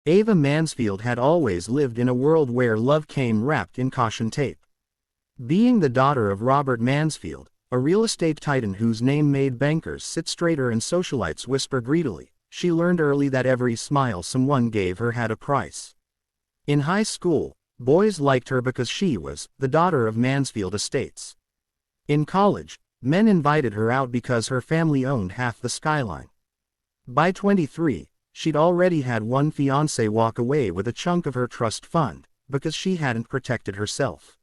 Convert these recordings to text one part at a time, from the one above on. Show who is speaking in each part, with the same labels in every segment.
Speaker 1: Ava Mansfield had always lived in a world where love came wrapped in caution tape. Being the daughter of Robert Mansfield, a real estate titan whose name made bankers sit straighter and socialites whisper greedily, she learned early that every smile someone gave her had a price. In high school, boys liked her because she was the daughter of Mansfield estates. In college, men invited her out because her family owned half the skyline. By 23, she'd already had one fiancé walk away with a chunk of her trust fund, because she hadn't protected herself.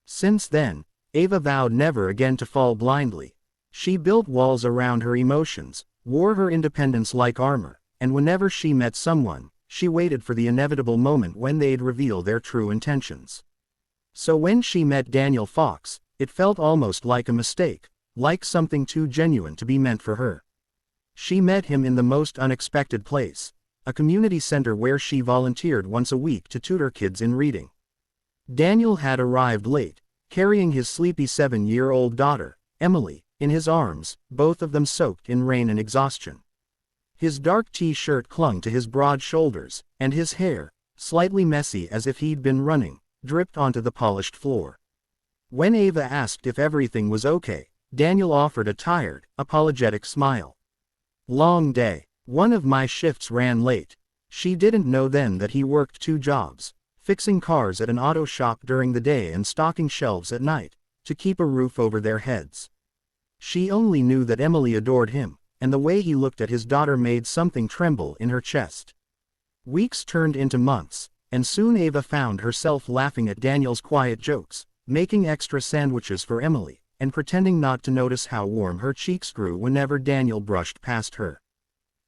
Speaker 1: Since then, Ava vowed never again to fall blindly. She built walls around her emotions, wore her independence like armor, and whenever she met someone, she waited for the inevitable moment when they'd reveal their true intentions. So when she met Daniel Fox, it felt almost like a mistake, like something too genuine to be meant for her. She met him in the most unexpected place, a community center where she volunteered once a week to tutor kids in reading. Daniel had arrived late, carrying his sleepy 7-year-old daughter, Emily, in his arms, both of them soaked in rain and exhaustion. His dark t-shirt clung to his broad shoulders, and his hair, slightly messy as if he'd been running, dripped onto the polished floor. When Ava asked if everything was okay, Daniel offered a tired, apologetic smile. "Long day. One of my shifts ran late." She didn't know then that he worked 2 jobs, fixing cars at an auto shop during the day and stocking shelves at night, to keep a roof over their heads. She only knew that Emily adored him, and the way he looked at his daughter made something tremble in her chest. Weeks turned into months, and soon Ava found herself laughing at Daniel's quiet jokes, making extra sandwiches for Emily, and pretending not to notice how warm her cheeks grew whenever Daniel brushed past her.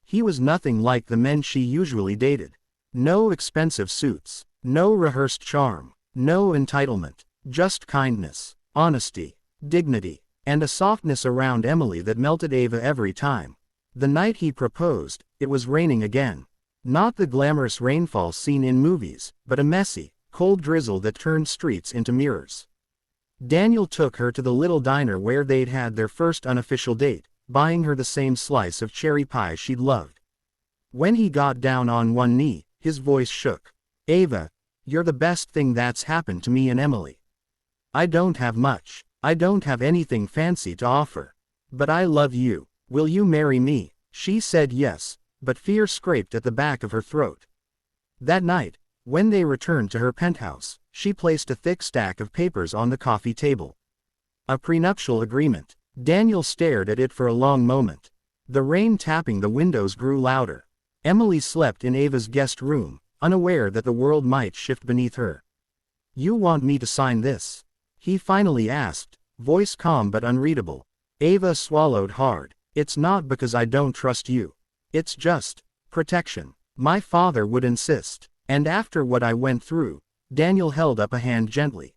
Speaker 1: He was nothing like the men she usually dated. No expensive suits, no rehearsed charm, no entitlement, just kindness, honesty, dignity, and a softness around Emily that melted Ava every time. The night he proposed, it was raining again. Not the glamorous rainfall seen in movies, but a messy, cold drizzle that turned streets into mirrors. Daniel took her to the little diner where they'd had their first unofficial date, buying her the same slice of cherry pie she'd loved. When he got down on one knee, his voice shook. "Ava, you're the best thing that's happened to me and Emily. I don't have much. I don't have anything fancy to offer. But I love you. Will you marry me?" She said yes, but fear scraped at the back of her throat. That night, when they returned to her penthouse, she placed a thick stack of papers on the coffee table. A prenuptial agreement. Daniel stared at it for a long moment. The rain tapping the windows grew louder. Emily slept in Ava's guest room, unaware that the world might shift beneath her. "You want me to sign this?" he finally asked, voice calm but unreadable. Ava swallowed hard. "It's not because I don't trust you. It's just protection. My father would insist. And after what I went through," Daniel held up a hand gently.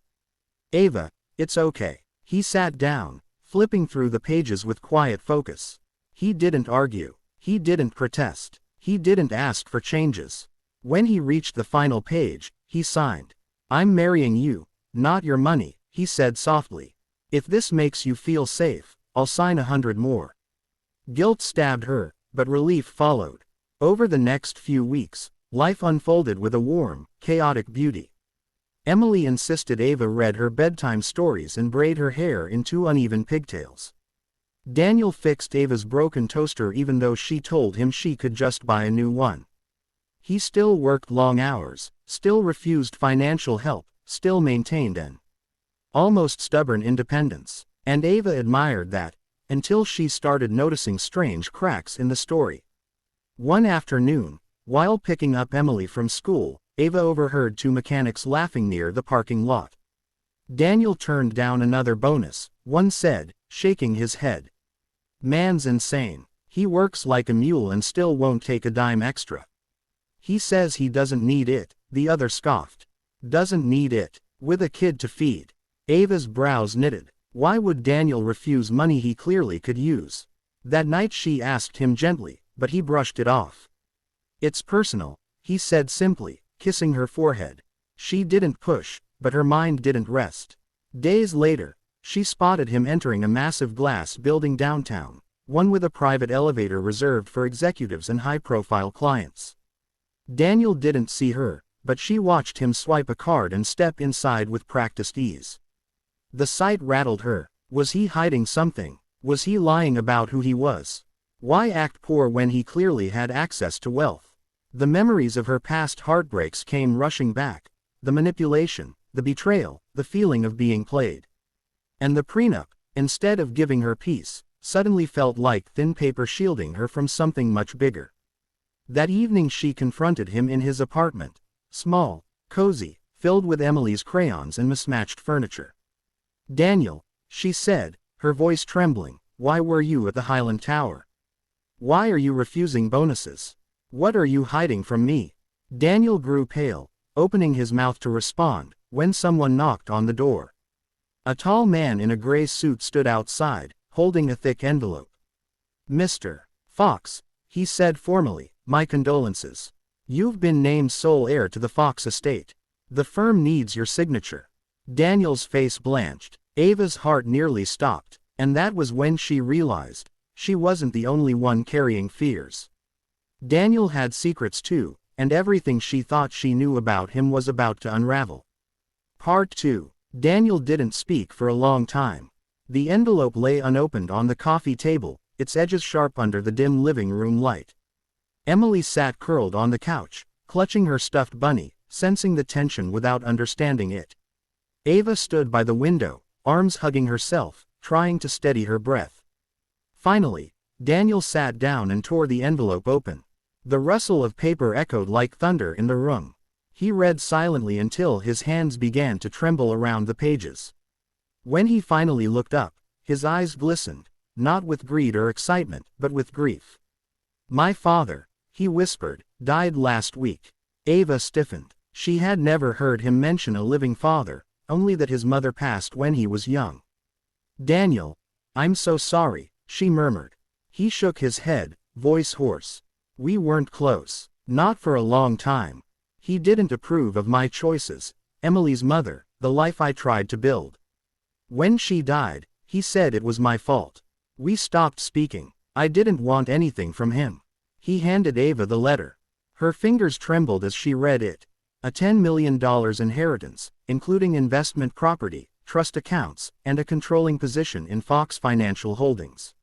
Speaker 1: "Ava, it's okay." He sat down, flipping through the pages with quiet focus. He didn't argue. He didn't protest. He didn't ask for changes. When he reached the final page, he signed. "I'm marrying you, not your money," he said softly. "If this makes you feel safe, I'll sign 100 more." Guilt stabbed her, but relief followed. Over the next few weeks, life unfolded with a warm, chaotic beauty. Emily insisted Ava read her bedtime stories and braid her hair in 2 uneven pigtails. Daniel fixed Ava's broken toaster even though she told him she could just buy a new one. He still worked long hours, still refused financial help, still maintained an almost stubborn independence. And Ava admired that, until she started noticing strange cracks in the story. One afternoon, while picking up Emily from school, Ava overheard 2 mechanics laughing near the parking lot. Daniel turned down another bonus, one said, shaking his head. "Man's insane. He works like a mule and still won't take a dime extra. He says he doesn't need it," the other scoffed. "Doesn't need it? With a kid to feed." Ava's brows knitted. Why would Daniel refuse money he clearly could use? That night she asked him gently, but he brushed it off. "It's personal," he said simply, kissing her forehead. She didn't push, but her mind didn't rest. Days later, she spotted him entering a massive glass building downtown, one with a private elevator reserved for executives and high-profile clients. Daniel didn't see her, but she watched him swipe a card and step inside with practiced ease. The sight rattled her. Was he hiding something? Was he lying about who he was? Why act poor when he clearly had access to wealth? The memories of her past heartbreaks came rushing back. The manipulation, the betrayal, the feeling of being played. And the prenup, instead of giving her peace, suddenly felt like thin paper shielding her from something much bigger. That evening she confronted him in his apartment. Small, cozy, filled with Emily's crayons and mismatched furniture. "Daniel," she said, her voice trembling, "why were you at the Highland Tower? Why are you refusing bonuses? What are you hiding from me?" Daniel grew pale, opening his mouth to respond, when someone knocked on the door. A tall man in a gray suit stood outside, holding a thick envelope. "Mr. Fox," he said formally, "my condolences. You've been named sole heir to the Fox estate. The firm needs your signature." Daniel's face blanched. Ava's heart nearly stopped, and that was when she realized she wasn't the only one carrying fears. Daniel had secrets too, and everything she thought she knew about him was about to unravel. Part 2. Daniel didn't speak for a long time. The envelope lay unopened on the coffee table, its edges sharp under the dim living room light. Emily sat curled on the couch, clutching her stuffed bunny, sensing the tension without understanding it. Ava stood by the window, arms hugging herself, trying to steady her breath. Finally, Daniel sat down and tore the envelope open. The rustle of paper echoed like thunder in the room. He read silently until his hands began to tremble around the pages. When he finally looked up, his eyes glistened, not with greed or excitement, but with grief. "My father," he whispered, "died last week." Ava stiffened. She had never heard him mention a living father, only that his mother passed when he was young. "Daniel, I'm so sorry," she murmured. He shook his head, voice hoarse. "We weren't close. Not for a long time. He didn't approve of my choices, Emily's mother, the life I tried to build. When she died, he said it was my fault. We stopped speaking. I didn't want anything from him." He handed Ava the letter. Her fingers trembled as she read it. A $10 million inheritance, including investment property, trust accounts, and a controlling position in Fox Financial Holdings.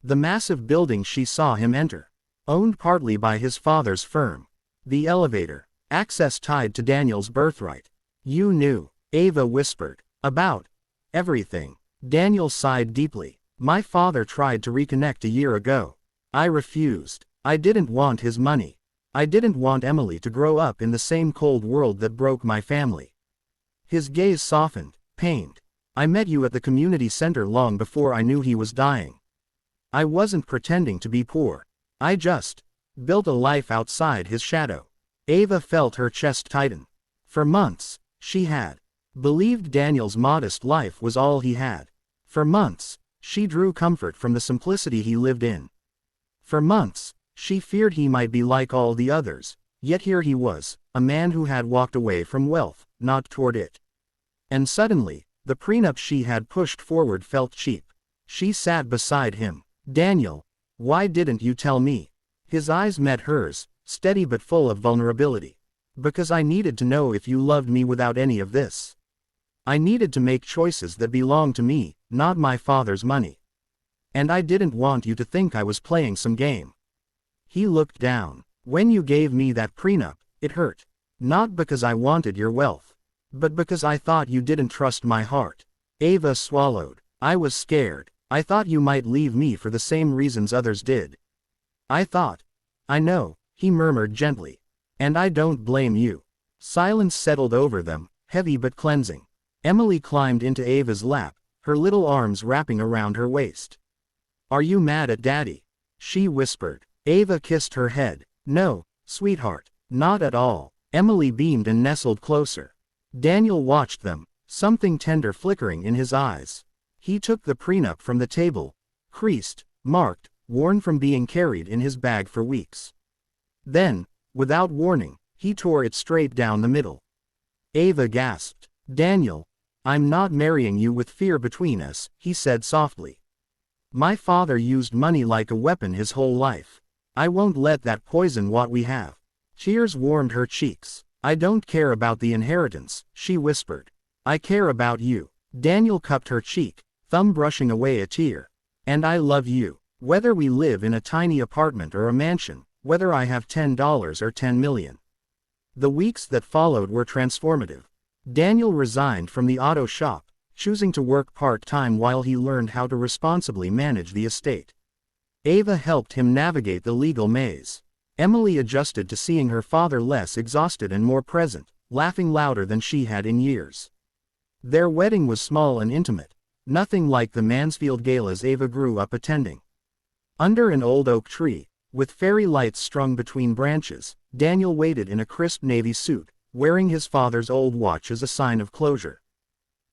Speaker 1: The massive building she saw him enter, owned partly by his father's firm. The elevator, access tied to Daniel's birthright. "You knew," Ava whispered. "About everything." Daniel sighed deeply. "My father tried to reconnect a year ago. I refused. I didn't want his money. I didn't want Emily to grow up in the same cold world that broke my family." His gaze softened, pained. "I met you at the community center long before I knew he was dying. I wasn't pretending to be poor. I just built a life outside his shadow." Ava felt her chest tighten. For months, she had believed Daniel's modest life was all he had. For months, she drew comfort from the simplicity he lived in. For months, she feared he might be like all the others, yet here he was, a man who had walked away from wealth, not toward it. And suddenly, the prenup she had pushed forward felt cheap. She sat beside him. "Daniel, why didn't you tell me?" His eyes met hers, steady but full of vulnerability. "Because I needed to know if you loved me without any of this. I needed to make choices that belonged to me, not my father's money. And I didn't want you to think I was playing some game." He looked down. "When you gave me that prenup, it hurt. Not because I wanted your wealth, but because I thought you didn't trust my heart." Ava swallowed. "I was scared. I thought you might leave me for the same reasons others did. I thought." "I know," he murmured gently. "And I don't blame you." Silence settled over them, heavy but cleansing. Emily climbed into Ava's lap, her little arms wrapping around her waist. "Are you mad at Daddy?" she whispered. Ava kissed her head. "No, sweetheart, not at all." Emily beamed and nestled closer. Daniel watched them, something tender flickering in his eyes. He took the prenup from the table, creased, marked, worn from being carried in his bag for weeks. Then, without warning, he tore it straight down the middle. Ava gasped. "Daniel, I'm not marrying you with fear between us," he said softly. "My father used money like a weapon his whole life. I won't let that poison what we have." Tears warmed her cheeks. I don't care about the inheritance, she whispered. I care about you. Daniel cupped her cheek, thumb brushing away a tear. And I love you. Whether we live in a tiny apartment or a mansion, whether I have $10 or 10 million. The weeks that followed were transformative. Daniel resigned from the auto shop, choosing to work part-time while he learned how to responsibly manage the estate. Ava helped him navigate the legal maze. Emily adjusted to seeing her father less exhausted and more present, laughing louder than she had in years. Their wedding was small and intimate, nothing like the Mansfield galas Ava grew up attending. Under an old oak tree, with fairy lights strung between branches, Daniel waited in a crisp navy suit, wearing his father's old watch as a sign of closure.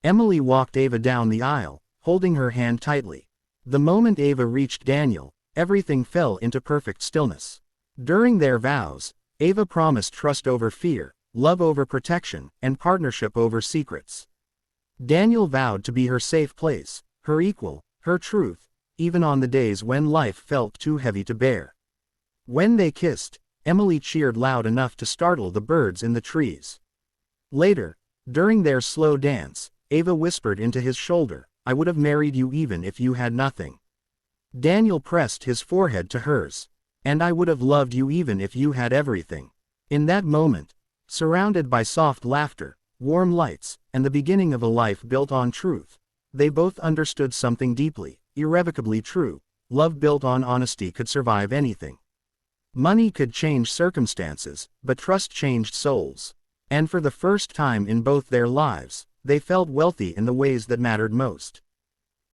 Speaker 1: Emily walked Ava down the aisle, holding her hand tightly. The moment Ava reached Daniel, everything fell into perfect stillness. During their vows, Ava promised trust over fear, love over protection, and partnership over secrets. Daniel vowed to be her safe place, her equal, her truth, even on the days when life felt too heavy to bear. When they kissed, Emily cheered loud enough to startle the birds in the trees. Later, during their slow dance, Ava whispered into his shoulder, I would have married you even if you had nothing. Daniel pressed his forehead to hers. And I would have loved you even if you had everything. In that moment, surrounded by soft laughter, warm lights, and the beginning of a life built on truth, they both understood something deeply, irrevocably true. Love built on honesty could survive anything. Money could change circumstances, but trust changed souls. And for the first time in both their lives, they felt wealthy in the ways that mattered most.